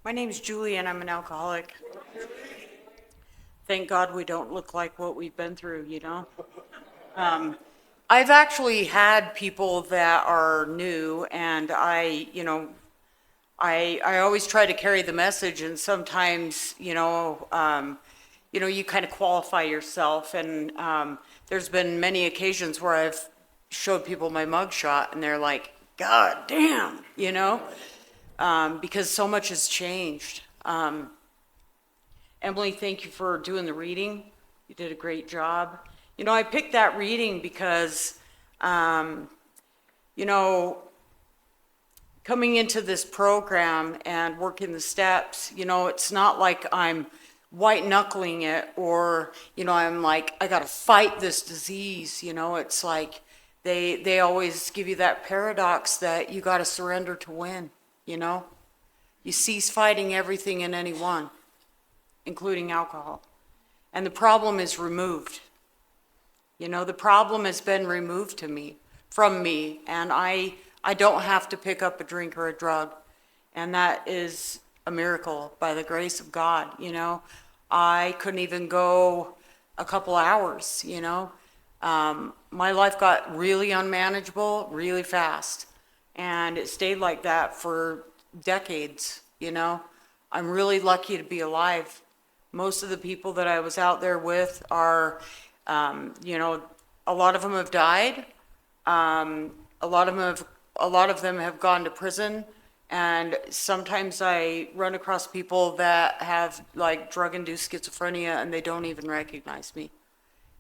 My name's Julie and I'm an alcoholic. Thank God we don't look like what we've been through, you know? I've actually had people that are new and I always try to carry the message and sometimes, you kind of qualify yourself and there's been many occasions where I've showed people my mugshot and they're like, God damn, because so much has changed. Emily, thank you for doing the reading. You did a great job. I picked that reading because, coming into this program and working the steps, it's not like I'm white knuckling it or, I'm like, I got to fight this disease. It's like they always give you that paradox that you got to surrender to win, You cease fighting everything and anyone, including alcohol. And the problem is removed. The problem has been removed from me, and I don't have to pick up a drink or a drug. And that is a miracle by the grace of God, I couldn't even go a couple hours, My life got really unmanageable really fast, and it stayed like that for decades, I'm really lucky to be alive. Most of the people that I was out there with are, a lot of them have died. A lot of them have gone to prison. And sometimes I run across people that have like drug-induced schizophrenia and they don't even recognize me.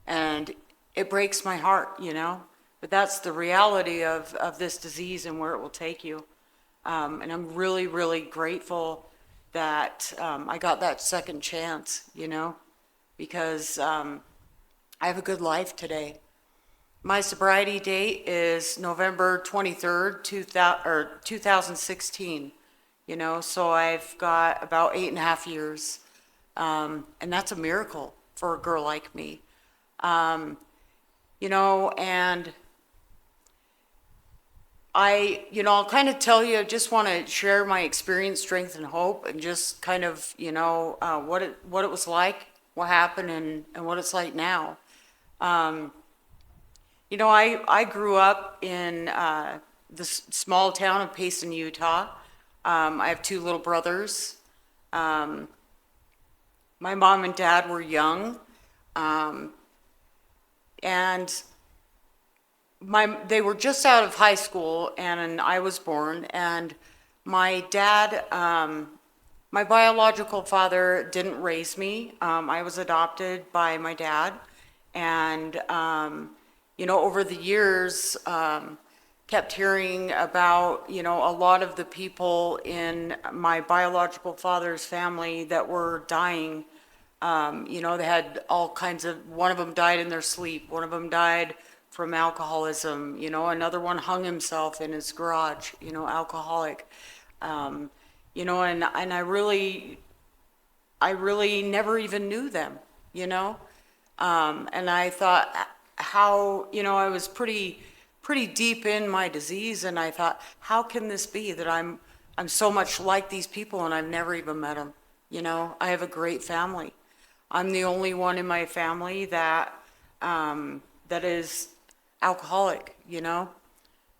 And it breaks my heart, But that's the reality of this disease and where it will take you. And I'm really, really grateful that I got that second chance, because I have a good life today. My sobriety date is November 23rd, 2016, so I've got about 8.5 years, and that's a miracle for a girl like me, and I'll kind of tell you, I just want to share my experience, strength, and hope, and just kind of, what it was like, what happened, and what it's like now. I grew up in the small town of Payson, Utah. I have 2 little brothers. My mom and dad were young, and they were just out of high school, and I was born. And my dad, my biological father, didn't raise me. I was adopted by my dad, and over the years, kept hearing about, a lot of the people in my biological father's family that were dying. They had all kinds of, one of them died in their sleep, one of them died from alcoholism, another one hung himself in his garage, alcoholic. And I really never even knew them, and I thought, how, I was pretty deep in my disease, and I thought, how can this be that I'm so much like these people and I've never even met them? I have a great family. I'm the only one in my family that is alcoholic.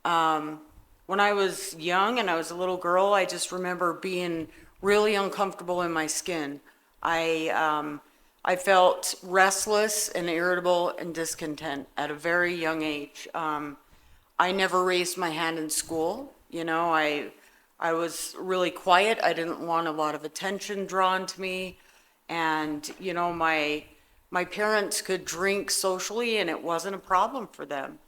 When I was young and I was a little girl, I just remember being really uncomfortable in my skin. I felt restless and irritable and discontent at a very young age. I never raised my hand in school. I was really quiet. I didn't want a lot of attention drawn to me. And, my parents could drink socially and it wasn't a problem for them,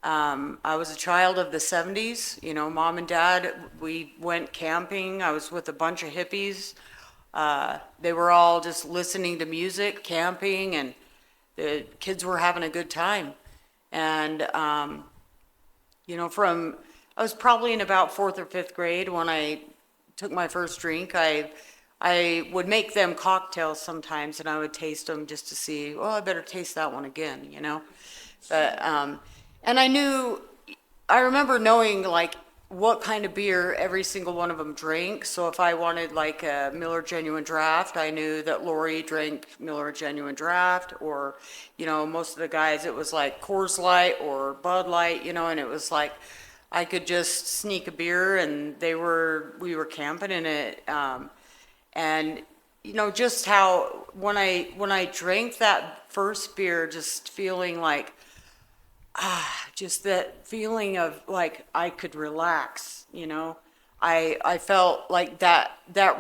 I was a child of the 70s, Mom and Dad, we went camping. I was with a bunch of hippies. They were all just listening to music, camping, and the kids were having a good time. And, I was probably in about 4th or 5th grade when I took my first drink. I would make them cocktails sometimes, and I would taste them just to see, well, I better taste that one again, But, and I remember knowing, like, what kind of beer every single one of them drank. So if I wanted like a Miller Genuine Draft, I knew that Lori drank Miller Genuine Draft, or, most of the guys, it was like Coors Light or Bud Light, and it was like, I could just sneak a beer and we were camping in it. And, just how, when I drank that first beer, just feeling like, just that feeling of like I could relax, I felt like that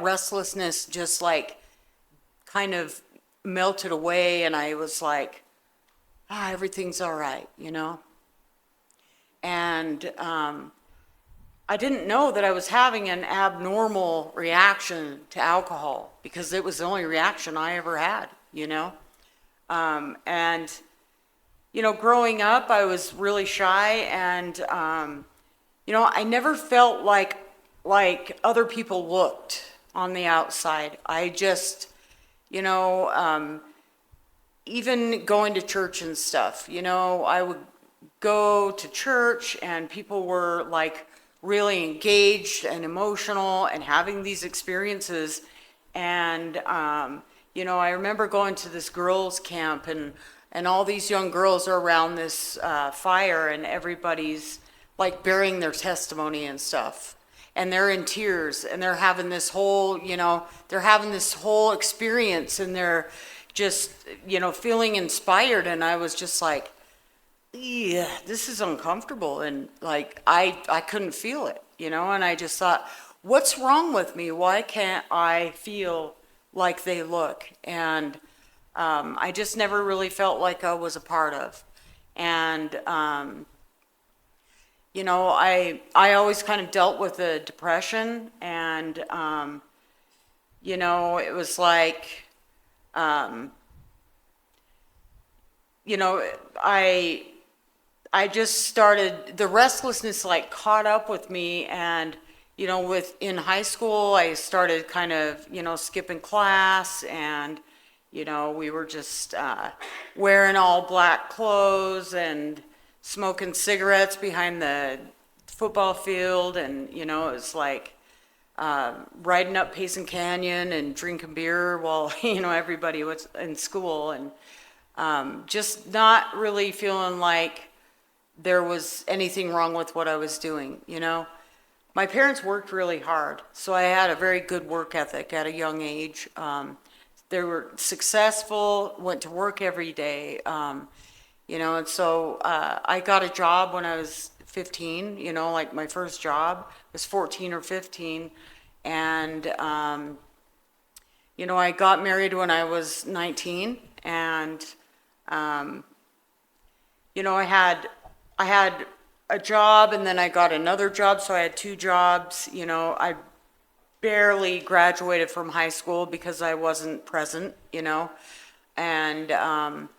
restlessness just like kind of melted away, and I was like, everything's all right, And I didn't know that I was having an abnormal reaction to alcohol, because it was the only reaction I ever had, and growing up, I was really shy, and, I never felt like other people looked on the outside. I just, even going to church and stuff, I would go to church and people were like really engaged and emotional and having these experiences. And, I remember going to this girls' camp, and all these young girls are around this fire, and everybody's like bearing their testimony and stuff. And they're in tears, and they're having this whole, experience, and they're just, feeling inspired. And I was just like, yeah, this is uncomfortable. And like, I couldn't feel it, and I just thought, what's wrong with me? Why can't I feel like they look? And I just never really felt like I was a part of. And, I always kind of dealt with the depression, and, it was like, I just started, the restlessness like caught up with me, and, in high school, I started kind of, skipping class, and, we were just wearing all black clothes and smoking cigarettes behind the football field, and, it was like riding up Payson Canyon and drinking beer while, everybody was in school, and just not really feeling like there was anything wrong with what I was doing, My parents worked really hard, so I had a very good work ethic at a young age. They were successful, went to work every day, and so I got a job when I was 15, like my first job was 14 or 15, and, I got married when I was 19, and, I had a job, and then I got another job, so I had two jobs. I barely graduated from high school because I wasn't present, and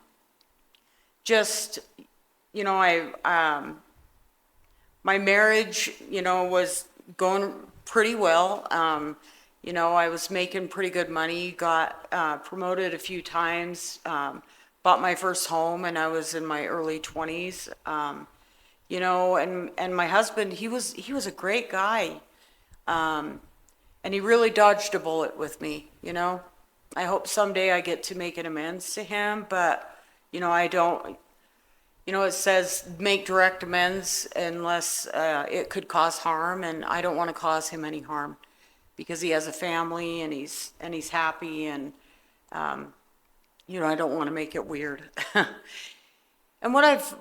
just, my marriage, was going pretty well. I was making pretty good money, got promoted a few times, bought my first home, and I was in my early 20s. And my husband, he was a great guy. And he really dodged a bullet with me, I hope someday I get to make an amends to him, but, I don't, it says make direct amends unless it could cause harm, and I don't want to cause him any harm because he has a family, and he's happy, and, I don't want to make it weird. And what I've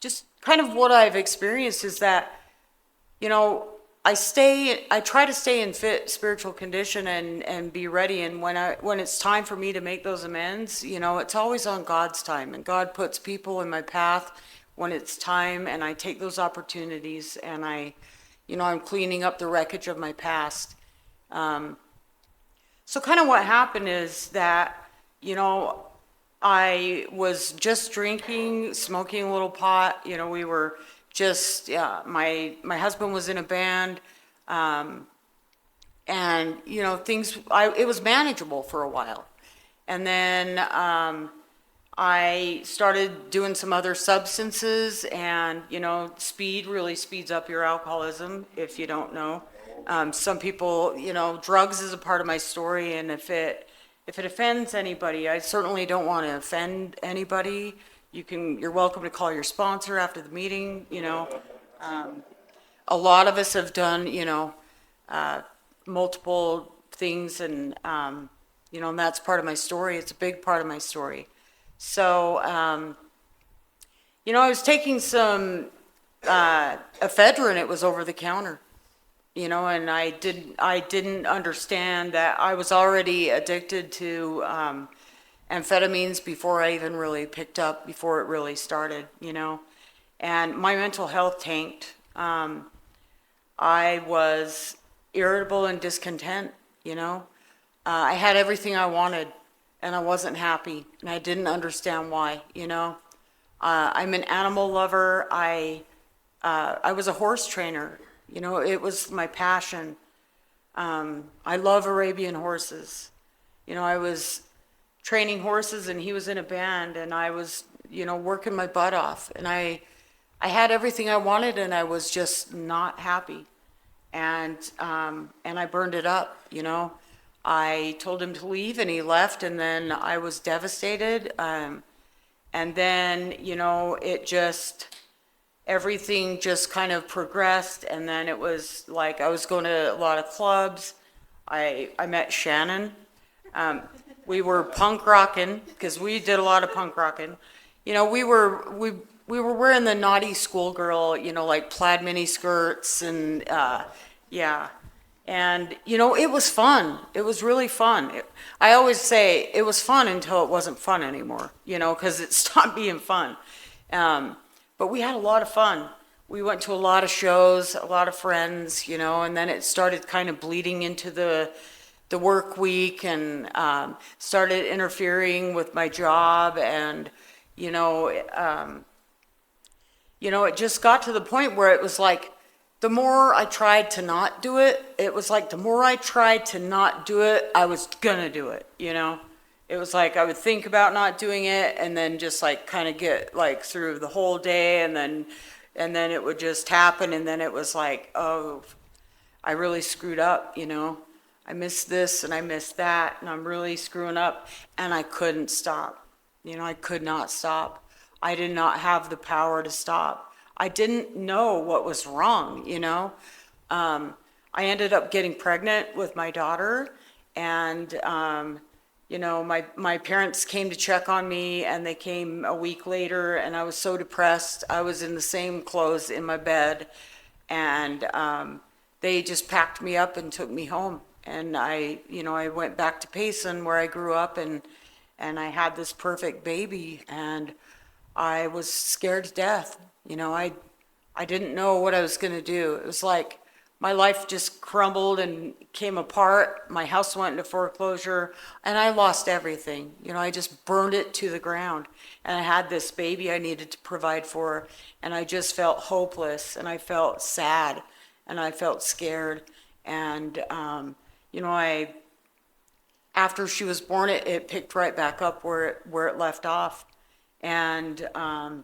just kind of what I've experienced is that, I try to stay in fit spiritual condition and be ready. And when it's time for me to make those amends, it's always on God's time, and God puts people in my path when it's time, and I take those opportunities, and I'm cleaning up the wreckage of my past. So kind of what happened is that, I was just drinking, smoking a little pot. We were just, my husband was in a band, and, it was manageable for a while. And then I started doing some other substances, and, speed really speeds up your alcoholism, if you don't know. Some people, drugs is a part of my story, and if it offends anybody, I certainly don't want to offend anybody. You're welcome to call your sponsor after the meeting. A lot of us have done, multiple things, and that's part of my story. It's a big part of my story. So, I was taking some ephedrine. It was over the counter, and I didn't understand that I was already addicted to amphetamines before I even really picked up, before it really started. And my mental health tanked. I was irritable and discontent. I had everything I wanted, and I wasn't happy, and I didn't understand why. I'm an animal lover. I was a horse trainer. It was my passion. I love Arabian horses. I was training horses, and he was in a band, and I was, working my butt off, and I had everything I wanted, and I was just not happy, and I burned it up. I told him to leave, and he left, and then I was devastated. And then, everything just kind of progressed, and then it was like I was going to a lot of clubs. I met Shannon. We were punk rocking, because we did a lot of punk rocking. We were wearing the naughty schoolgirl, like plaid mini skirts, and yeah. And, it was fun. It was really fun. I always say it was fun until it wasn't fun anymore, because it stopped being fun. But we had a lot of fun. We went to a lot of shows, a lot of friends, and then it started kind of bleeding into the work week, and started interfering with my job, and, it just got to the point where it was like, the more I tried to not do it, it was like the more I tried to not do it, I was gonna do it. It was like I would think about not doing it, and then just like kind of get like through the whole day, and then it would just happen, and then it was like, oh, I really screwed up. I missed this and I missed that, and I'm really screwing up, and I couldn't stop. I could not stop. I did not have the power to stop. I didn't know what was wrong. I ended up getting pregnant with my daughter, and my parents came to check on me, and they came a week later, and I was so depressed. I was in the same clothes in my bed, and they just packed me up and took me home. And I went back to Payson, where I grew up, and I had this perfect baby, and I was scared to death. I didn't know what I was going to do. It was like my life just crumbled and came apart. My house went into foreclosure, and I lost everything. I just burned it to the ground. And I had this baby I needed to provide for, and I just felt hopeless, and I felt sad, and I felt scared. And, after she was born, it picked right back up where it left off. And, I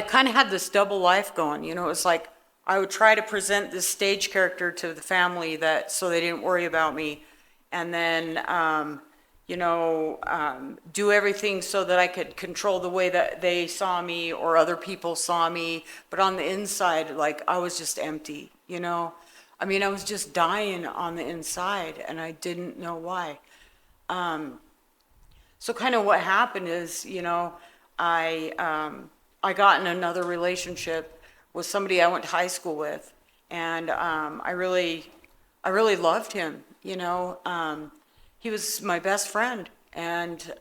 kind of had this double life going. It was like I would try to present this stage character to the family, so they didn't worry about me, and then do everything so that I could control the way that they saw me or other people saw me. But on the inside, like, I was just empty. I was just dying on the inside, and I didn't know why. So kind of what happened is, I got in another relationship with somebody I went to high school with, and I really loved him. He was my best friend, and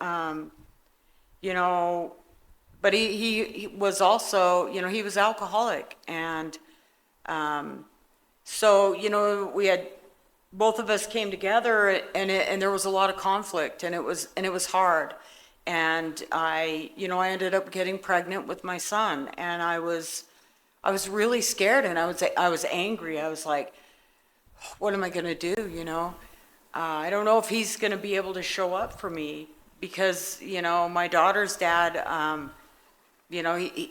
but he was also, he was alcoholic, and so we had. Both of us came together, and there was a lot of conflict, and it was hard, and I ended up getting pregnant with my son, and I was really scared, and I was angry. I was like, what am I gonna do? I don't know if he's going to be able to show up for me because, my daughter's dad,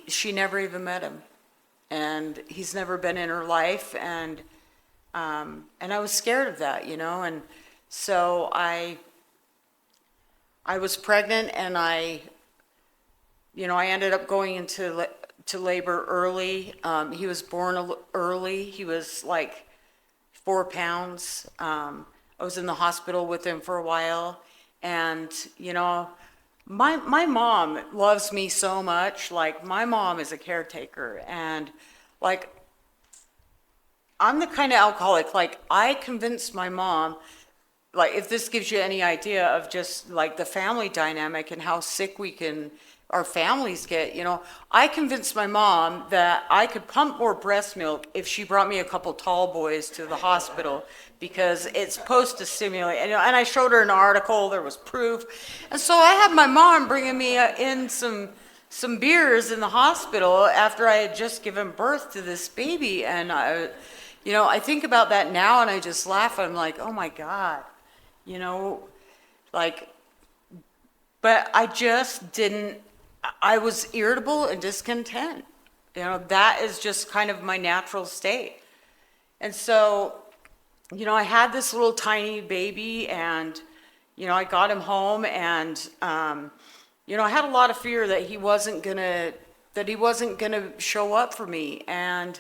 she never even met him, and he's never been in her life, and I was scared of that, and so I was pregnant, and I ended up going into to labor early. He was born early. He was like 4 pounds. I was in the hospital with him for a while, and my mom loves me so much. Like, my mom is a caretaker, and like, I'm the kind of alcoholic, like, I convinced my mom, like, if this gives you any idea of just like the family dynamic and how sick our families get, I convinced my mom that I could pump more breast milk if she brought me a couple tall boys to the hospital, because it's supposed to stimulate. And I showed her an article, there was proof. And so I had my mom bringing me in some beers in the hospital after I had just given birth to this baby. And I think about that now and I just laugh. I'm like, oh my God, like, but I just didn't, I was irritable and discontent. That is just kind of my natural state. And so, I had this little tiny baby, and, I got him home, and, I had a lot of fear that he wasn't gonna show up for me. And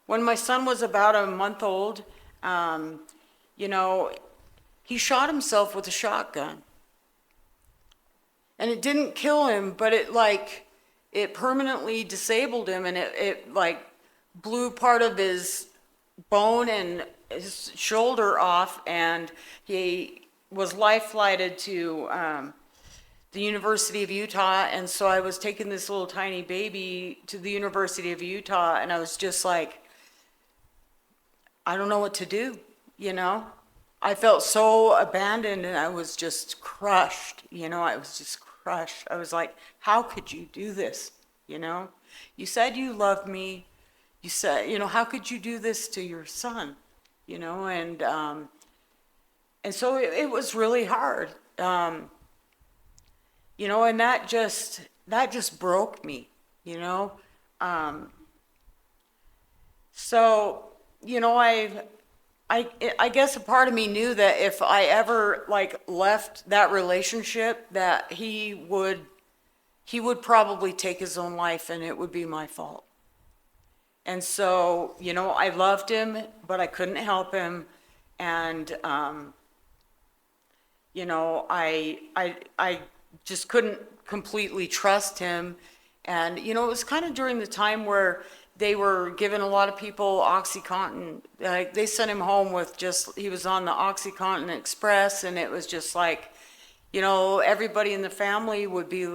when my son was about a month old, he shot himself with a shotgun. And it didn't kill him, but it permanently disabled him, and it blew part of his bone and his shoulder off, and he was life flighted to the University of Utah. And so I was taking this little tiny baby to the University of Utah, and I was just like, I don't know what to do, I felt so abandoned, and I was just crushed, I was just crushed. I was like, how could you do this? You said you loved me. You said, how could you do this to your son? And so it was really hard. And that just broke me, So, I guess a part of me knew that if I ever left that relationship, that he would probably take his own life, and it would be my fault. And so, I loved him, but I couldn't help him. And, I just couldn't completely trust him. And, it was kind of during the time where they were giving a lot of people OxyContin. They sent him home with he was on the OxyContin Express, and it was just like, everybody in the family would be,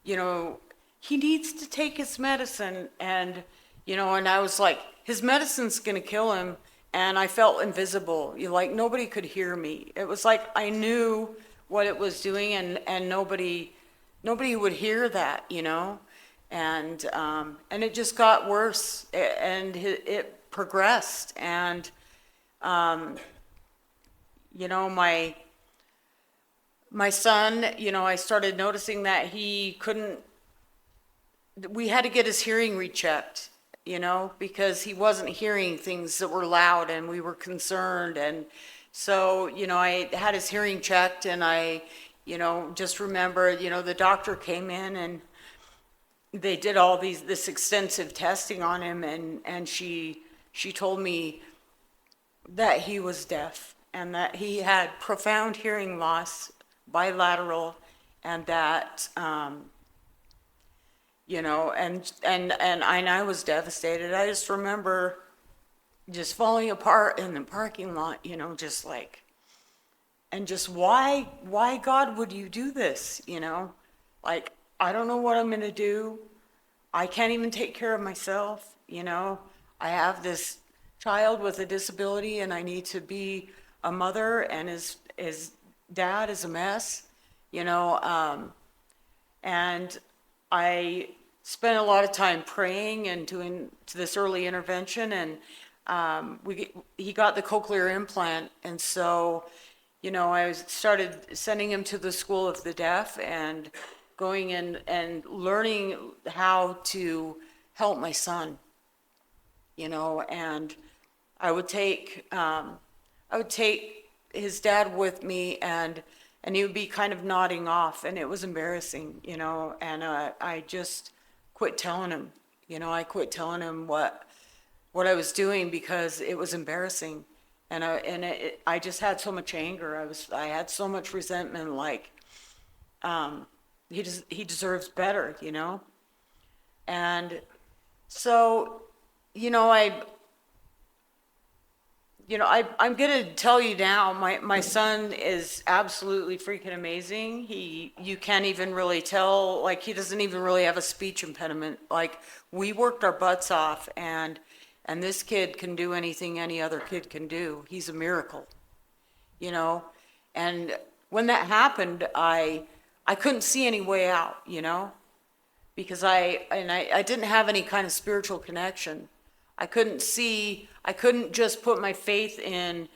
he needs to take his medicine. And, and I was like, his medicine's gonna kill him. And I felt invisible. Nobody could hear me. It was like I knew what it was doing, and nobody would hear that, And it just got worse, and it progressed. And, my son, I started noticing that we had to get his hearing rechecked, because he wasn't hearing things that were loud, and we were concerned. And so, I had his hearing checked, and I, just remember, the doctor came in, and they did all this extensive testing on him, and she told me that he was deaf, and that he had profound hearing loss, bilateral, and that, and I was devastated. I just remember just falling apart in the parking lot, just like, and just why God would you do this, Like, I don't know what I'm gonna do. I can't even take care of myself, I have this child with a disability, and I need to be a mother, and his dad is a mess, and I spent a lot of time praying and doing this early intervention, and he got the cochlear implant. And so, I started sending him to the School of the Deaf and going in and learning how to help my son, and I would take, his dad with me, and he would be kind of nodding off, and it was embarrassing, and I just quit telling him, I quit telling him what I was doing because it was embarrassing. I just had so much anger. I had so much resentment, like, he deserves better, And so, I'm gonna tell you now, my son is absolutely freaking amazing. You can't even really tell, like, he doesn't even really have a speech impediment. Like, we worked our butts off, and this kid can do anything any other kid can do. He's a miracle, And when that happened, I couldn't see any way out, because I didn't have any kind of spiritual connection. I couldn't just put my faith in,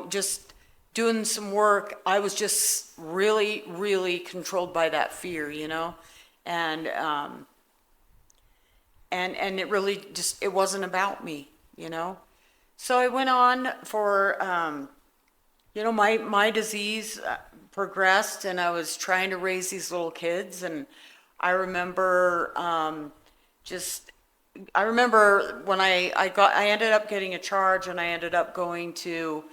just doing some work. I was just really, really controlled by that fear, and and it really just, it wasn't about me, So I went on for, my disease progressed, and I was trying to raise these little kids, and I remember I remember when I ended up getting a charge, and I ended up going to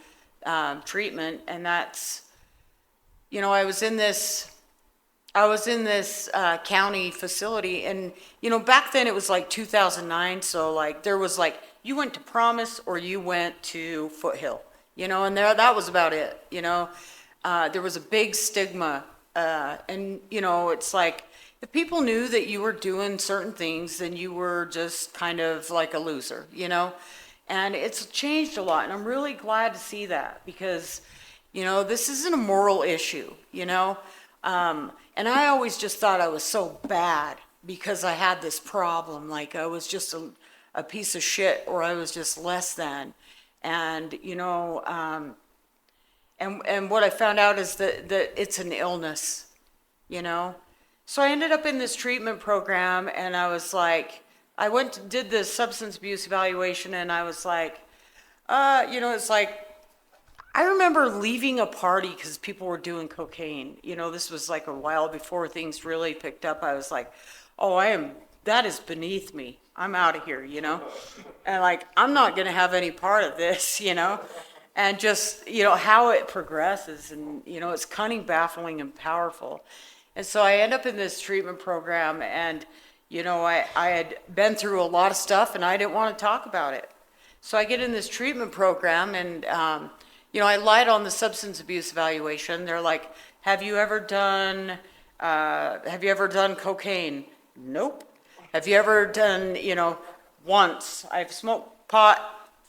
treatment, and that's, I was in this county facility, and back then it was like 2009, so like there was like, you went to Promise or you went to Foothill, and that was about it. There was a big stigma, and it's like, if people knew that you were doing certain things, then you were just kind of like a loser, And it's changed a lot, and I'm really glad to see that, because, this isn't a moral issue, And I always just thought I was so bad because I had this problem, like I was just a piece of shit, or I was just less than. And, and what I found out is that it's an illness, So I ended up in this treatment program, and I was like, did the substance abuse evaluation, and I was like, it's like, I remember leaving a party because people were doing cocaine. This was like a while before things really picked up. I was like, that is beneath me. I'm out of here, And like, I'm not going to have any part of this, And just, how it progresses, and, it's cunning, baffling, and powerful. And so I end up in this treatment program, and, I had been through a lot of stuff, and I didn't want to talk about it. So I get in this treatment program, and, I lied on the substance abuse evaluation. They're like, have you ever done cocaine? Nope. Have you ever done, once? I've smoked pot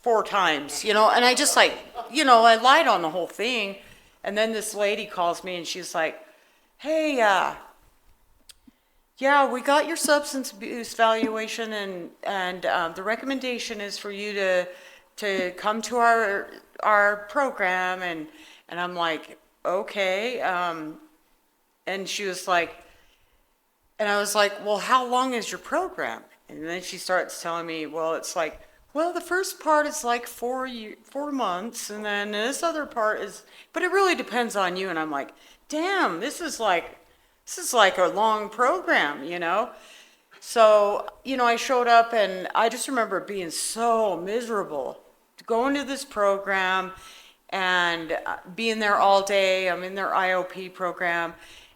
4 times, and I just like, I lied on the whole thing. And then this lady calls me, and she's like, hey, yeah, we got your substance abuse evaluation, and the recommendation is for you to come to our program, and I'm like, okay, and she was like, and I was like, well, how long is your program? And then she starts telling me, well, it's like, well, the first part is like 4 months, and then this other part is, but it really depends on you. And I'm like, damn, this is like a long program, So, I showed up, and I just remember being so miserable, going to this program and being there all day. I'm in their IOP program,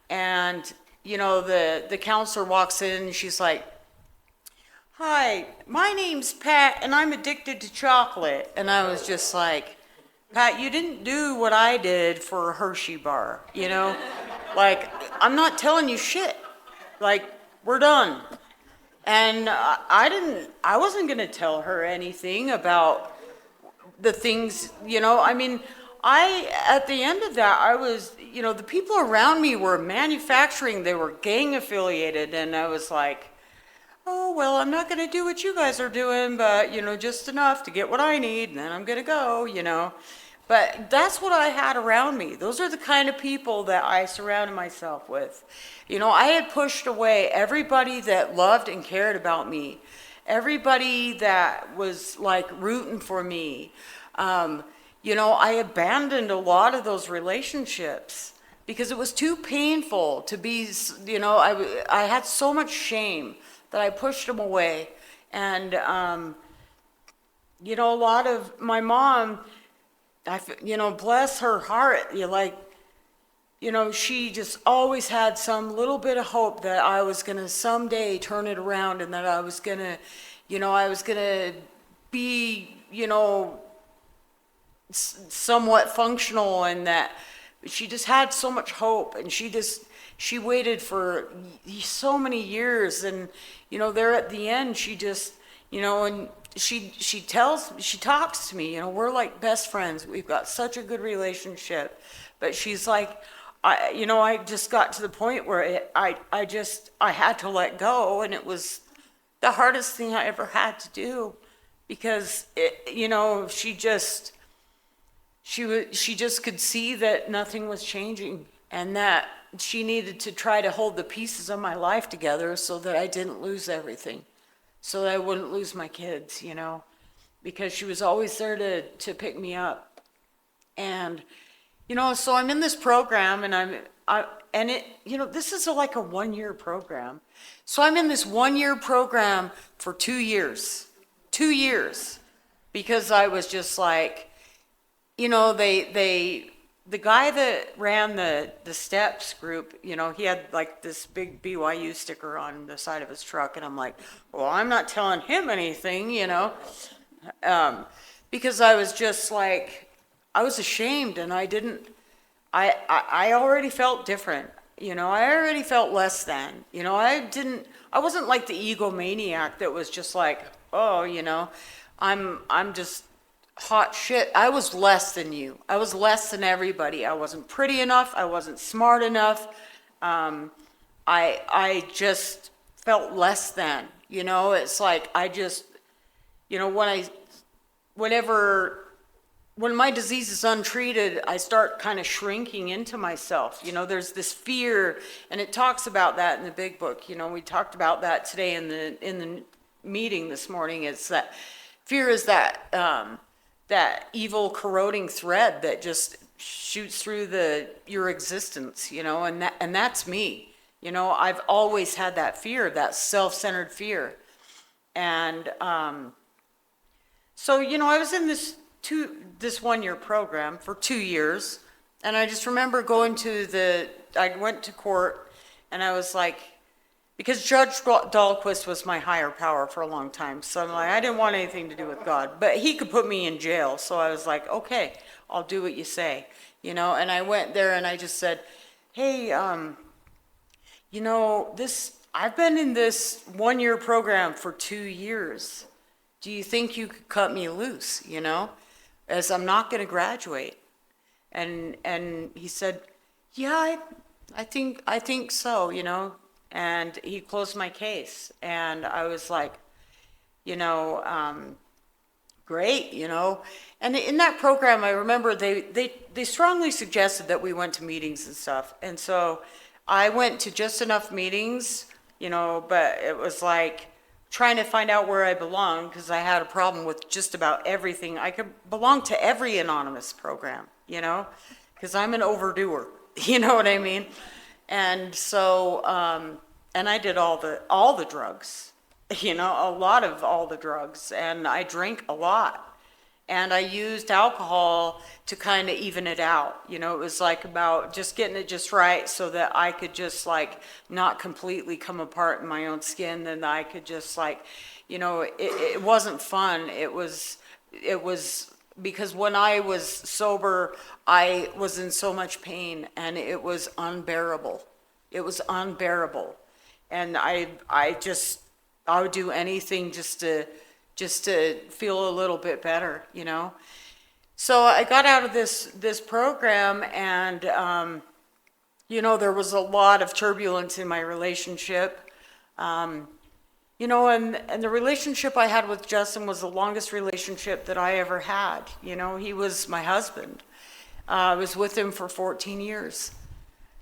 and, the counselor walks in, and she's like, hi, my name's Pat, and I'm addicted to chocolate. And I was just like, Pat, you didn't do what I did for a Hershey bar, Like, I'm not telling you shit. Like, we're done. And I wasn't going to tell her anything about the things, at the end of that, I was, the people around me were manufacturing, they were gang affiliated, and I was like, oh, well, I'm not going to do what you guys are doing, but, just enough to get what I need, and then I'm going to go, But that's what I had around me. Those are the kind of people that I surrounded myself with. You know, I had pushed away everybody that loved and cared about me, everybody that was like rooting for me. You know, I abandoned a lot of those relationships because it was too painful to be, you know, I had so much shame that I pushed them away. And, you know, a lot of my mom, you know, bless her heart, you know, she just always had some little bit of hope that I was going to someday turn it around and that I was going to, you know, I was going to be, you know, somewhat functional, and that she just had so much hope, and she waited for so many years, and, you know, there at the end, she just, you know, and she talks to me, you know, we're like best friends. We've got such a good relationship. But she's like, you know, I just got to the point where I had to let go, and it was the hardest thing I ever had to do, because you know, she just could see that nothing was changing, and that she needed to try to hold the pieces of my life together so that I didn't lose everything. So that I wouldn't lose my kids, you know, because she was always there to pick me up. And, you know, so I'm in this program, and you know, this is like a 1-year program. So I'm in this 1-year program for 2 years, because I was just like, you know, the guy that ran the steps group, you know, he had like this big BYU sticker on the side of his truck, and I'm like, well, I'm not telling him anything, you know, because I was just like, I was ashamed, and I already felt different, you know, I already felt less than, you know, I wasn't like the egomaniac that was just like, oh, you know, I'm just hot shit. I was less than you. I was less than everybody. I wasn't pretty enough. I wasn't smart enough. I just felt less than, you know, it's like, I just, you know, when my disease is untreated, I start kind of shrinking into myself. You know, there's this fear, and it talks about that in the big book. You know, we talked about that today in the meeting this morning. It's that fear is that evil corroding thread that just shoots through your existence, you know, and that's me. You know, I've always had that fear, that self-centered fear. And so, you know, I was in this 1-year program for 2 years, and I just remember I went to court, and I was like, because Judge Dahlquist was my higher power for a long time. So I'm like, I didn't want anything to do with God, but he could put me in jail. So I was like, okay, I'll do what you say, you know? And I went there, and I just said, hey, you know, I've been in this 1-year program for 2 years. Do you think you could cut me loose, you know, as I'm not going to graduate? And he said, yeah, I think so, you know. And he closed my case, and I was like, you know, great, you know. And in that program, I remember they strongly suggested that we went to meetings and stuff. And so I went to just enough meetings, you know, but it was like trying to find out where I belonged, because I had a problem with just about everything. I could belong to every anonymous program, you know, because I'm an overdoer, you know what I mean? And so, and I did all the drugs, you know, a lot of all the drugs, and I drank a lot, and I used alcohol to kind of even it out. You know, it was like about just getting it just right so that I could just like not completely come apart in my own skin, and I could just like, you know, it wasn't fun. It was because when I was sober, I was in so much pain, and it was unbearable. It was unbearable. And I would do anything just to feel a little bit better, you know? So I got out of this program, and, you know, there was a lot of turbulence in my relationship. And the relationship I had with Justin was the longest relationship that I ever had. He was my husband. I was with him for 14 years.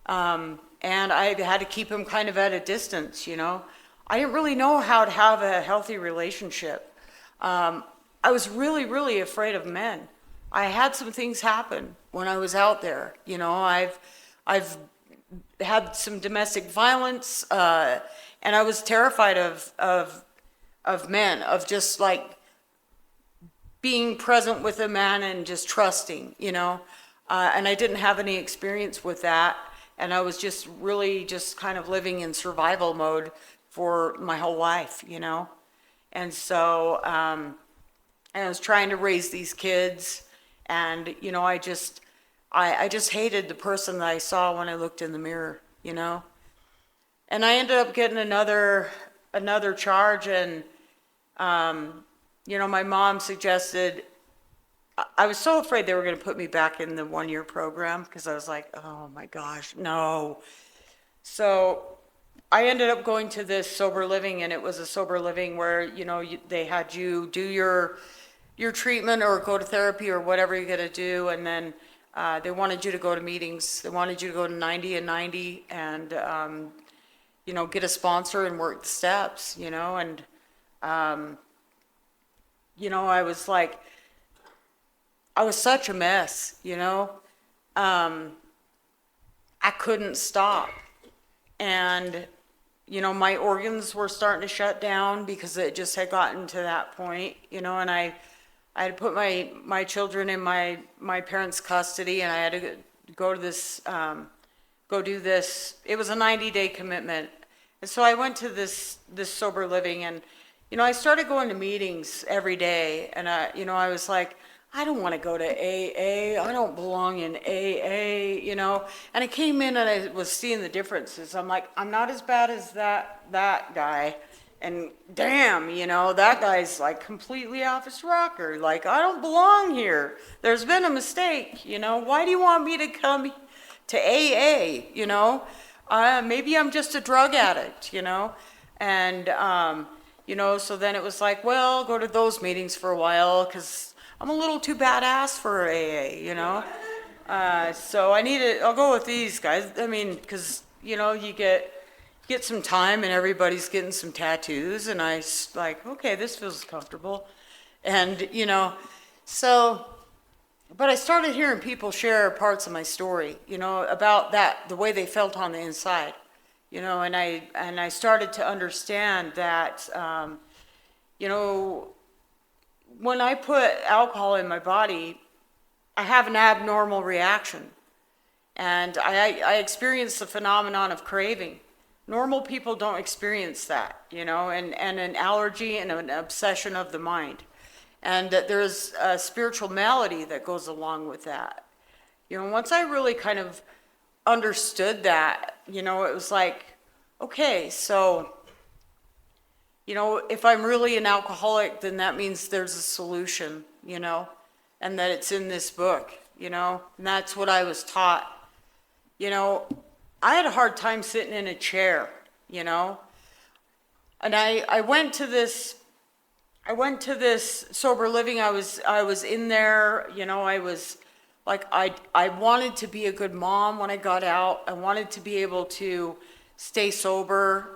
And I had to keep him kind of at a distance. I didn't really know how to have a healthy relationship. I was really, really afraid of men. I had some things happen when I was out there. I've had some domestic violence, and I was terrified of men, of just like being present with a man and just trusting. And I didn't have any experience with that, and I was just really just kind of living in survival mode for my whole life. And so I was trying to raise these kids, and I just hated the person that I saw when I looked in the mirror. And I ended up getting another charge, and my mom suggested. I was so afraid they were going to put me back in the 1-year program, because I was like, oh my gosh, no. So I ended up going to this sober living, and it was a sober living where they had you do your treatment or go to therapy or whatever you're going to do, and then they wanted you to go to meetings. They wanted you to go to 90 and 90 and get a sponsor and work the steps. And I was like, I was such a mess. I couldn't stop. And my organs were starting to shut down because it just had gotten to that point. And I had put my children in my parents' custody, and I had to go to this, go do this. It was a 90-day commitment. And so I went to this sober living, and, I started going to meetings every day, and, I was like, I don't want to go to AA. I don't belong in AA, And I came in and I was seeing the differences. I'm like, I'm not as bad as that guy. And damn, that guy's like completely off his rocker. Like, I don't belong here. There's been a mistake, Why do you want me to come to AA, Maybe I'm just a drug addict, And, so then it was like, well, go to those meetings for a while, because I'm a little too badass for AA, So I'll go with these guys. I mean, because, you get some time and everybody's getting some tattoos, and I like, okay, this feels comfortable. And, so, but I started hearing people share parts of my story, about that, the way they felt on the inside, and I started to understand that, when I put alcohol in my body, I have an abnormal reaction. And I experience the phenomenon of craving. Normal people don't experience that, and an allergy and an obsession of the mind. And that there's a spiritual malady that goes along with that. Once I really kind of understood that, it was like, okay, so if I'm really an alcoholic, then that means there's a solution, and that it's in this book, and that's what I was taught. I had a hard time sitting in a chair, and I went to this sober living. I was in there, I was like, I wanted to be a good mom when I got out. I wanted to be able to stay sober,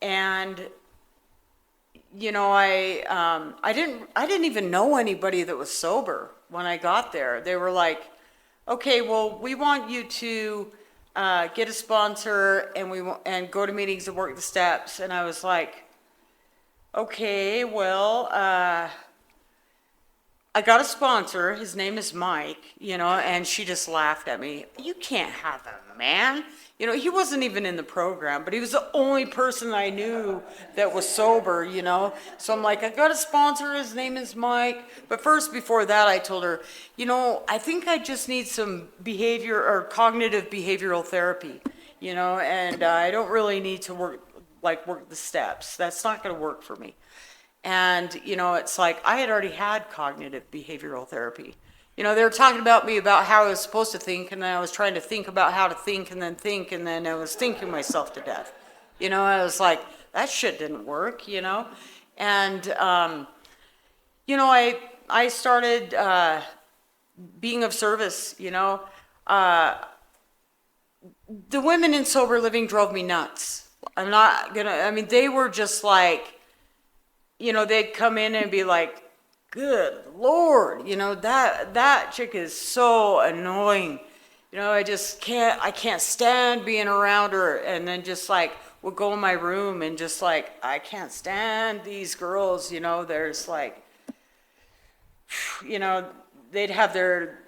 and I didn't even know anybody that was sober when I got there. They were like, okay, well, we want you to get a sponsor, and go to meetings and work the steps. And I was like, okay, well, I got a sponsor. His name is Mike, and she just laughed at me. You can't have a man. He wasn't even in the program, but he was the only person I knew that was sober, So I'm like, I got a sponsor. His name is Mike. But first, before that, I told her, I think I just need some behavior or cognitive behavioral therapy, and I don't really need to work the steps. That's not going to work for me. And, it's like I had already had cognitive behavioral therapy. They were talking about me about how I was supposed to think, and then I was trying to think about how to think, and then I was thinking myself to death. I was like, that shit didn't work, And, I started being of service, Uh, the women in sober living drove me nuts. They were just like, they'd come in and be like, good Lord, that chick is so annoying. I can't stand being around her. And then just like, would go in my room and just like, I can't stand these girls, there's like, you know, they'd have their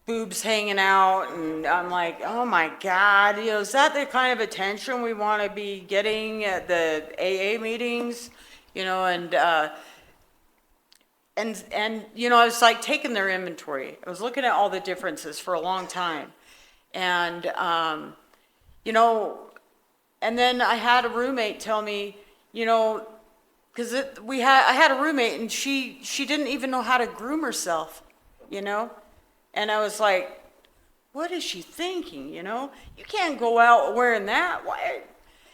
boobs hanging out, and I'm like, oh my God, is that the kind of attention we want to be getting at the AA meetings? I was like taking their inventory. I was looking at all the differences for a long time. And, and then I had a roommate tell me, because I had a roommate and she didn't even know how to groom herself, and I was like, what is she thinking? You can't go out wearing that. Why?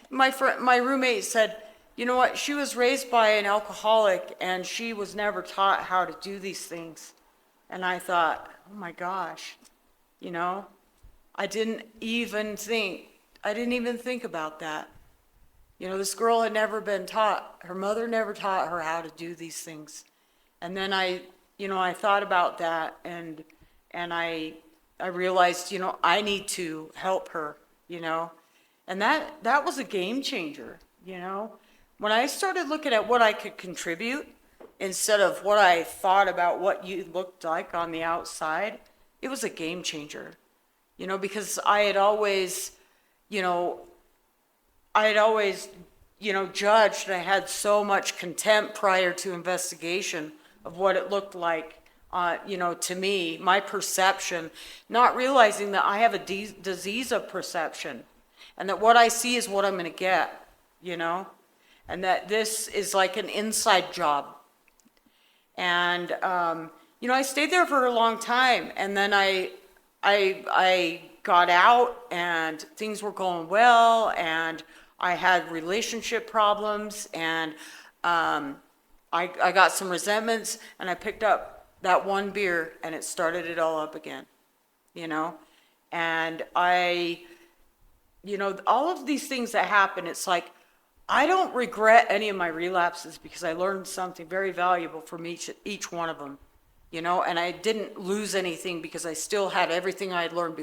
My roommate said, you know what? She was raised by an alcoholic and she was never taught how to do these things. And I thought, oh my gosh, I didn't even think about that. This girl had never been taught, her mother never taught her how to do these things. And then I thought about that, and I realized, I need to help her, and that was a game changer, When I started looking at what I could contribute instead of what I thought about what you looked like on the outside, it was a game changer, because I had always, judged, and I had so much contempt prior to investigation of what it looked like, to me, my perception, not realizing that I have a disease of perception, and that what I see is what I'm going to get, and that this is like an inside job. And, I stayed there for a long time, and then I got out, and things were going well, and I had relationship problems, and I got some resentments, and I picked up that one beer, and it started it all up again, And all of these things that happen, it's like, I don't regret any of my relapses because I learned something very valuable from each one of them, and I didn't lose anything because I still had everything I had learned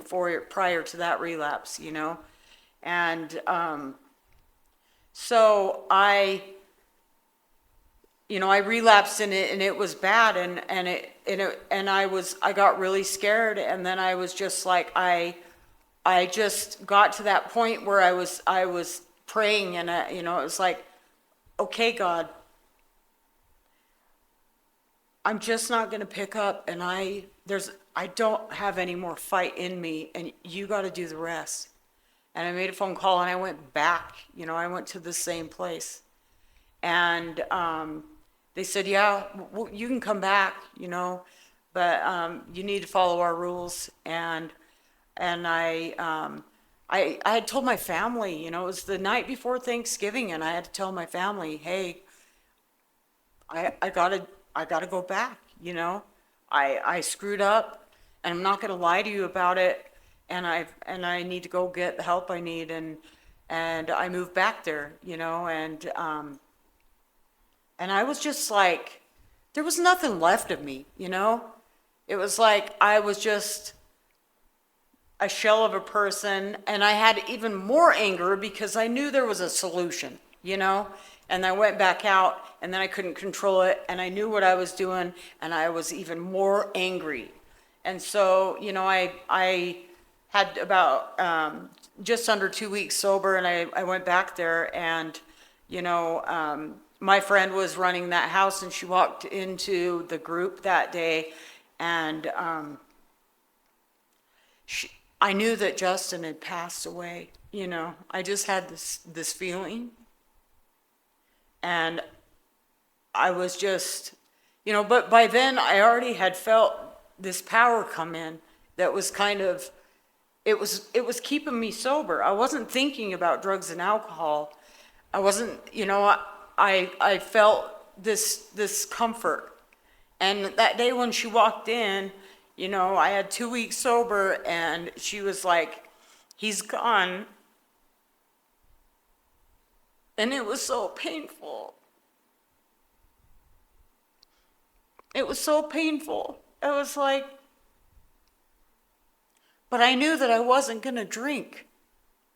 prior to that relapse, And so I relapsed in it, and it was bad, and I got really scared, and then I was just like, I just got to that point where I was praying, and it was like, okay, God, I'm just not going to pick up, and I don't have any more fight in me, and you got to do the rest. And I made a phone call, and I went back, I went to the same place, and they said, yeah, well, you can come back, but you need to follow our rules. And I had told my family, it was the night before Thanksgiving, and I had to tell my family, hey, I gotta go back, I screwed up, and I'm not gonna lie to you about it, and I need to go get the help I need, and I moved back there, and I was just like, there was nothing left of me, It was like I was just a shell of a person, and I had even more anger because I knew there was a solution, And I went back out, and then I couldn't control it, and I knew what I was doing, and I was even more angry. And so, I had about just under 2 weeks sober, and I went back there, and, my friend was running that house, and she walked into the group that day, and I knew that Justin had passed away. I just had this feeling, and I was just, but by then I already had felt this power come in that was kind of, it was keeping me sober. I wasn't thinking about drugs and alcohol. I wasn't, I felt this comfort. And that day when she walked in, I had 2 weeks sober, and she was like, he's gone. And it was so painful. It was so painful. It was like, but I knew that I wasn't going to drink.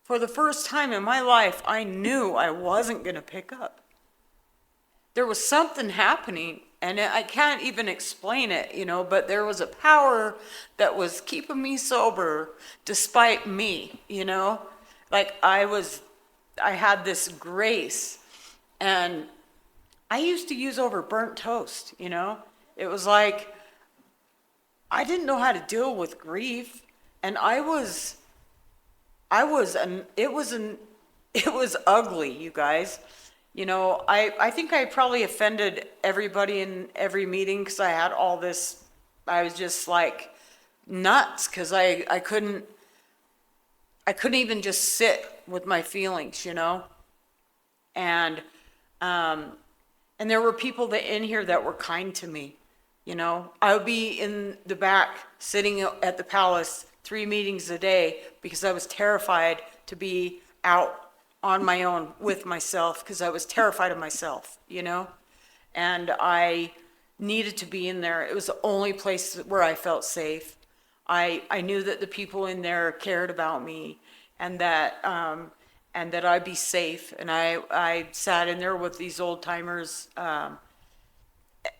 For the first time in my life, I knew I wasn't going to pick up. There was something happening, and I can't even explain it, but there was a power that was keeping me sober despite me, Like I had this grace, and I used to use over burnt toast, It was like, I didn't know how to deal with grief, and it was ugly, you guys. I think I probably offended everybody in every meeting because I had all this, I was just like nuts because I couldn't even just sit with my feelings, And there were people in here that were kind to me, I would be in the back sitting at the palace 3 meetings a day because I was terrified to be out on my own with myself because I was terrified of myself, And I needed to be in there. It was the only place where I felt safe. I knew that the people in there cared about me, and that I'd be safe. And I sat in there with these old timers, and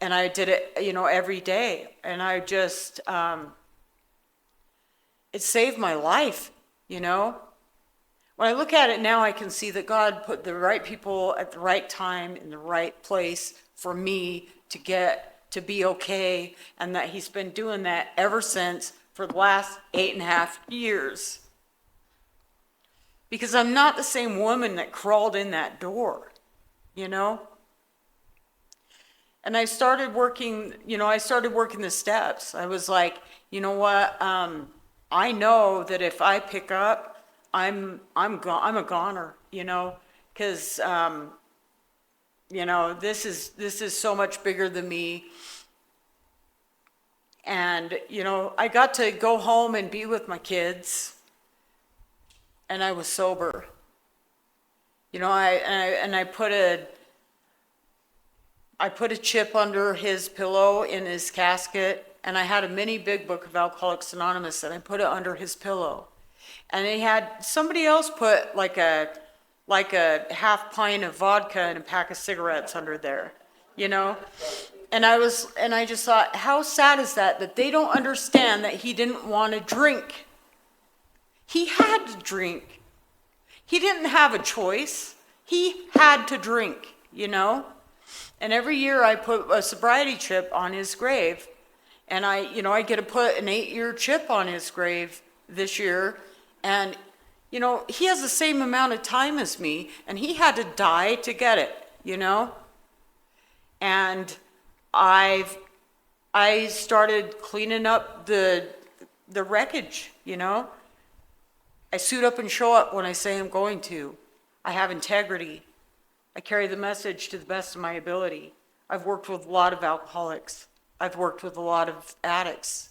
I did it, every day. And I just, it saved my life, When I look at it now, I can see that God put the right people at the right time in the right place for me to get to be okay, and that he's been doing that ever since for the last 8.5 years. Because I'm not the same woman that crawled in that door, And I started working, the steps. I was like, you know what? I know that if I pick up, I'm a goner, because this is so much bigger than me. And I got to go home and be with my kids, and I was sober. I put a chip under his pillow in his casket, and I had a mini big book of Alcoholics Anonymous, and I put it under his pillow. And they had somebody else put like a half pint of vodka and a pack of cigarettes under there, And I just thought, how sad is that they don't understand that he didn't want to drink. He had to drink. He didn't have a choice. He had to drink, And every year I put a sobriety chip on his grave. And I get to put an 8-year chip on his grave this year. And, he has the same amount of time as me, and he had to die to get it, And I started cleaning up the wreckage, I suit up and show up when I say I'm going to. I have integrity. I carry the message to the best of my ability. I've worked with a lot of alcoholics. I've worked with a lot of addicts.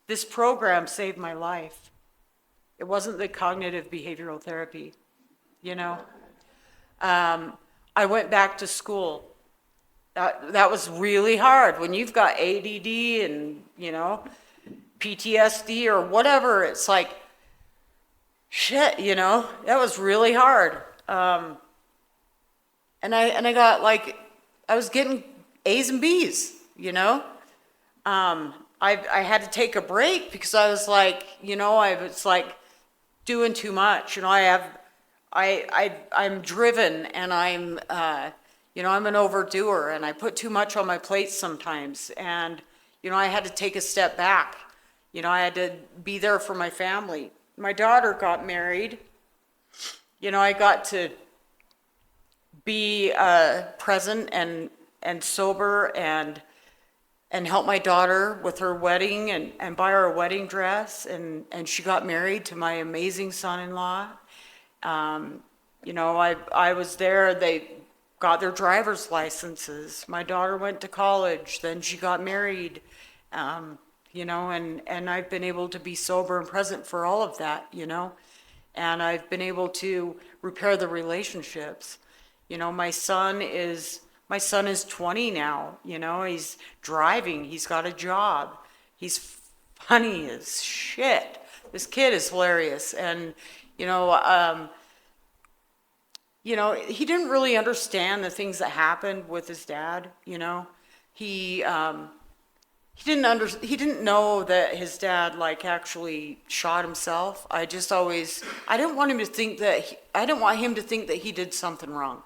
This program saved my life. It wasn't the cognitive behavioral therapy, I went back to school. That was really hard. When you've got ADD and, PTSD or whatever, it's like, shit, that was really hard. And I got I was getting A's and B's, I had to take a break because I was like, I was doing too much. I'm driven, and I'm an overdoer, and I put too much on my plate sometimes. And, I had to take a step back. I had to be there for my family. My daughter got married. I got to be present and sober and help my daughter with her wedding and buy her a wedding dress. And she got married to my amazing son-in-law. I was there, they got their driver's licenses. My daughter went to college, then she got married. Um, and I've been able to be sober and present for all of that. And I've been able to repair the relationships. My son is 20 now, he's driving, he's got a job. He's funny as shit. This kid is hilarious. And, you know, um, he didn't really understand the things that happened with his dad. He, he didn't know that his dad like actually shot himself. I didn't want him to think that I didn't want him to think that he did something wrong,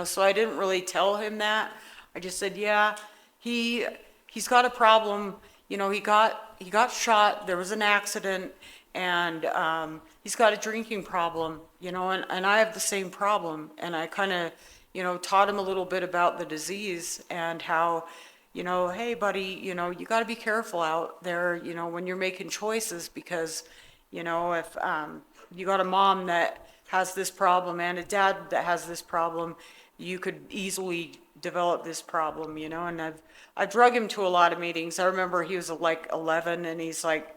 so I didn't really tell him that. I just said, yeah, he he's got a problem. He got shot, there was an accident, and he's got a drinking problem, and I have the same problem. And I kind of, taught him a little bit about the disease and how, hey, buddy, you got to be careful out there, when you're making choices, because, if you got a mom that has this problem and a dad that has this problem, you could easily develop this problem, and I've drug him to a lot of meetings. I remember he was like 11 and he's like,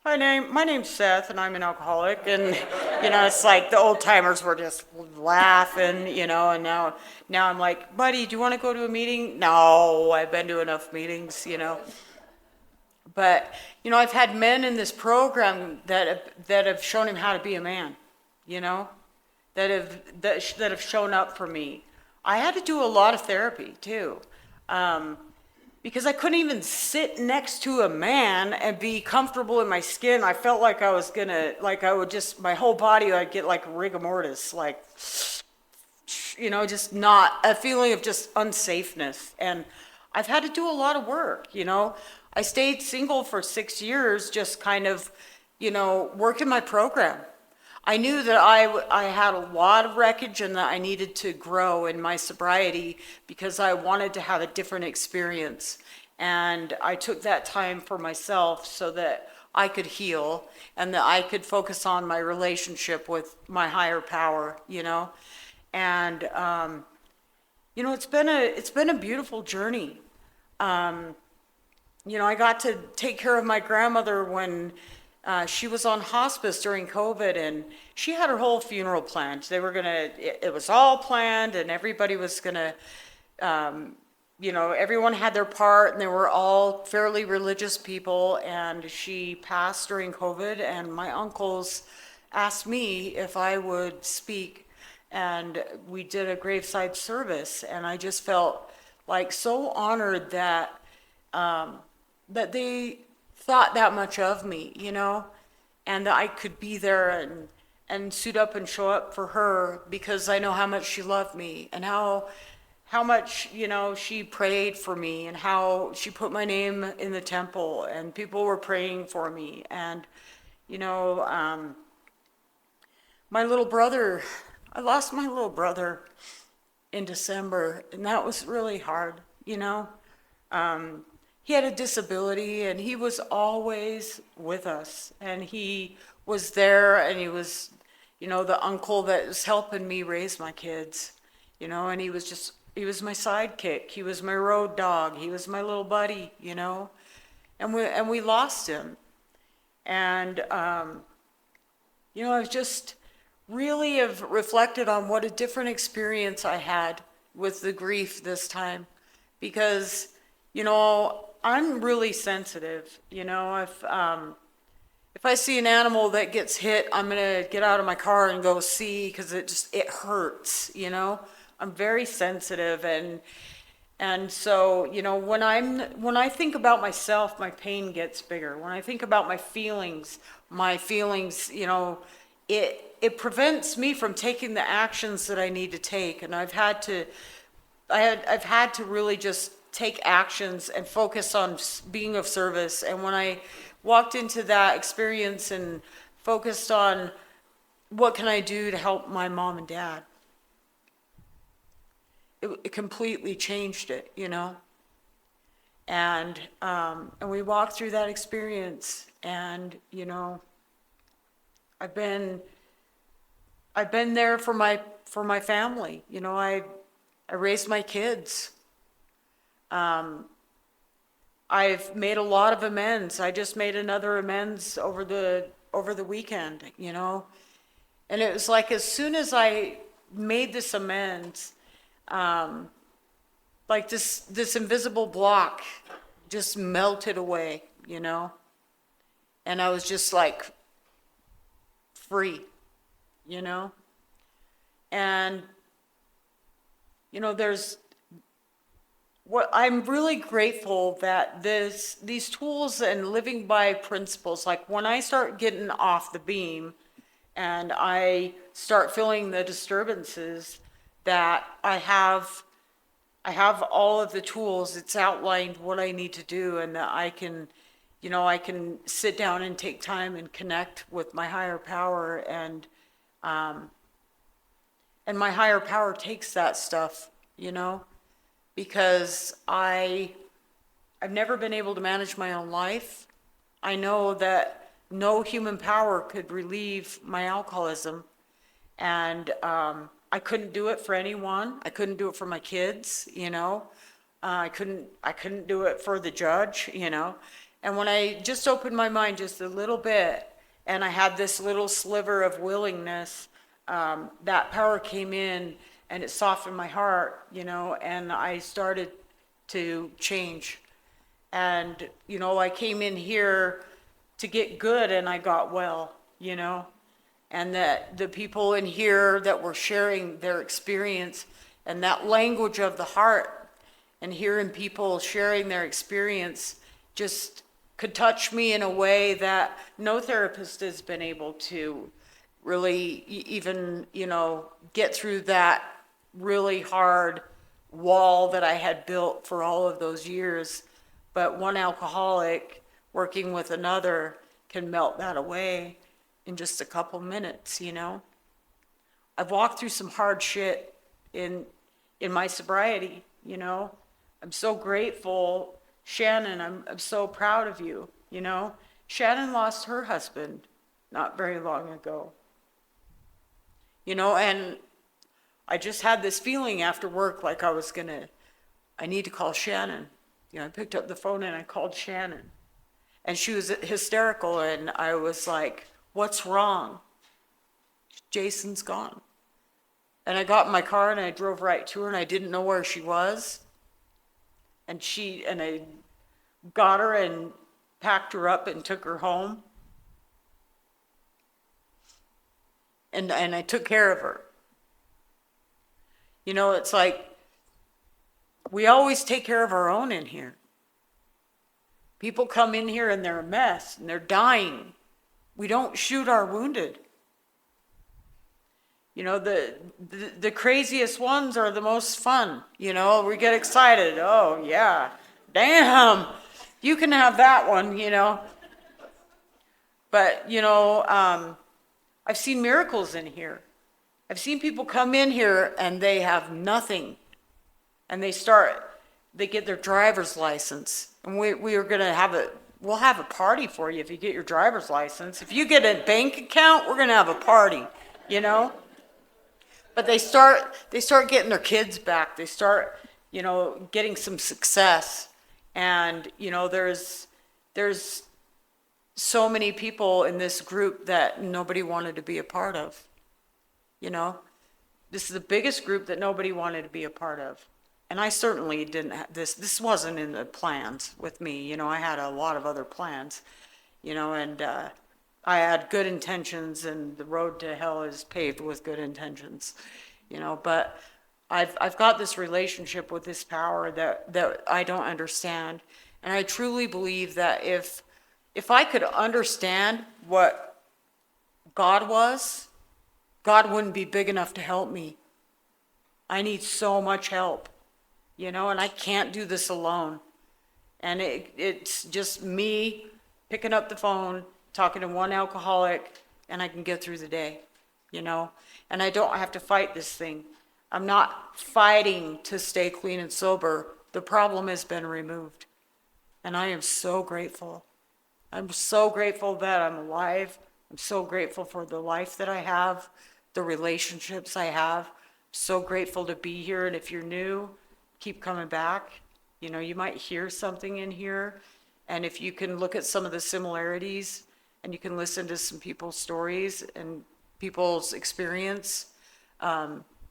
my name's Seth and I'm an alcoholic. And, it's like the old timers were just laughing, and now I'm like, buddy, do you want to go to a meeting? No, I've been to enough meetings. But, I've had men in this program that have shown him how to be a man, that have shown up for me. I had to do a lot of therapy too, because I couldn't even sit next to a man and be comfortable in my skin. I felt like I was gonna, like I would just, my whole body, I'd get like rigor mortis, like, just not, a feeling of just unsafeness. And I've had to do a lot of work. I stayed single for 6 years, just kind of, working my program. I knew that I had a lot of wreckage and that I needed to grow in my sobriety because I wanted to have a different experience. And I took that time for myself so that I could heal and that I could focus on my relationship with my higher power. And it's been a beautiful journey. I got to take care of my grandmother when she was on hospice during COVID, and she had her whole funeral planned. It was all planned, and everybody was gonna, everyone had their part, and they were all fairly religious people, and she passed during COVID, and my uncles asked me if I would speak, and we did a graveside service, and I just felt like so honored that they thought that much of me, and that I could be there and suit up and show up for her because I know how much she loved me and how much, she prayed for me and how she put my name in the temple and people were praying for me. And, my little brother, I lost my little brother in December, and that was really hard. He had a disability and he was always with us, and he was there, and he was, the uncle that was helping me raise my kids, and he was my sidekick. He was my road dog. He was my little buddy, and we lost him. And, I've just really have reflected on what a different experience I had with the grief this time, because, I'm really sensitive. If I see an animal that gets hit, I'm gonna get out of my car and go see, because it hurts. I'm very sensitive, and so when I think about myself, my pain gets bigger. When I think about my feelings, it prevents me from taking the actions that I need to take, and I've had to really just take actions and focus on being of service. And when I walked into that experience and focused on what can I do to help my mom and dad, it completely changed it, And we walked through that experience, and I've been I've been there for my family. You know, I raised my kids. I've made a lot of amends. I just made another amends over the weekend, you know. And it was like as soon as I made this amends, like this invisible block just melted away, you know. And I was just like free, you know. And you know, there's what I'm really grateful that these tools and living by principles, like when I start getting off the beam and I start feeling the disturbances, that I have all of the tools. It's outlined what I need to do, and that I can, you know, I can sit down and take time and connect with my higher power, and my higher power takes that stuff, you know, because I've never been able to manage my own life. I know that no human power could relieve my alcoholism, and I couldn't do it for anyone. I couldn't do it for my kids, you know. I couldn't do it for the judge, you know. And when I just opened my mind just a little bit, and I had this little sliver of willingness, that power came in and it softened my heart, you know, and I started to change. And, you know, I came in here to get good and I got well, you know, and that the people in here that were sharing their experience and that language of the heart and hearing people sharing their experience just could touch me in a way that no therapist has been able to really even, you know, get through that really hard wall that I had built for all of those years. But one alcoholic working with another can melt that away in just a couple minutes, you know. I've walked through some hard shit in my sobriety, you know. I'm so grateful. Shannon, I'm so proud of you, you know. Shannon lost her husband not very long ago. You know, and I just had this feeling after work like I need to call Shannon. You know, I picked up the phone and I called Shannon. And she was hysterical, and I was like, what's wrong? Jason's gone. And I got in my car and I drove right to her, and I didn't know where she was. And I got her and packed her up and took her home. And I took care of her. You know, it's like we always take care of our own in here. People come in here and they're a mess and they're dying. We don't shoot our wounded. You know, the craziest ones are the most fun. You know, we get excited. Oh, yeah. Damn. You can have that one, you know. But, you know, I've seen miracles in here. I've seen people come in here and they have nothing. And they get their driver's license. And we are going to we'll have a party for you if you get your driver's license. If you get a bank account, we're going to have a party, you know? But they start getting their kids back. They start, you know, getting some success. And, you know, there's so many people in this group that nobody wanted to be a part of, you know? This is the biggest group that nobody wanted to be a part of. And I certainly didn't have this wasn't in the plans with me. You know, I had a lot of other plans, you know, and I had good intentions, and the road to hell is paved with good intentions, you know, but I've got this relationship with this power that I don't understand. And I truly believe that if I could understand what God was, God wouldn't be big enough to help me. I need so much help, you know, and I can't do this alone. And it's just me picking up the phone, talking to one alcoholic, and I can get through the day, you know. And I don't have to fight this thing. I'm not fighting to stay clean and sober. The problem has been removed. And I am so grateful. I'm so grateful that I'm alive. I'm so grateful for the life that I have, the relationships I have. So grateful to be here. And if you're new, keep coming back. You know, you might hear something in here. And if you can look at some of the similarities and you can listen to some people's stories and people's experience,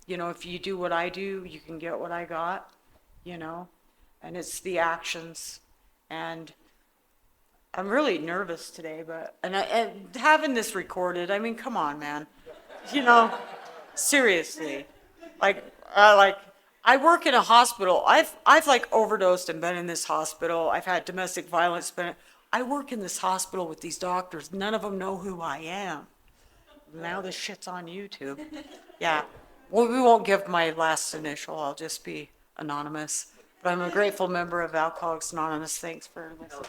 you know, if you do what I do, you can get what I got, you know, and it's the actions. And I'm really nervous today, but, and having this recorded, I mean, come on, man. You know, seriously. Like, I work in a hospital. I've like overdosed and been in this hospital. I've had domestic violence, but I work in this hospital with these doctors. None of them know who I am. Now this shit's on YouTube. Yeah. Well, we won't give my last initial. I'll just be anonymous. But I'm a grateful member of Alcoholics Anonymous. Thanks for listening.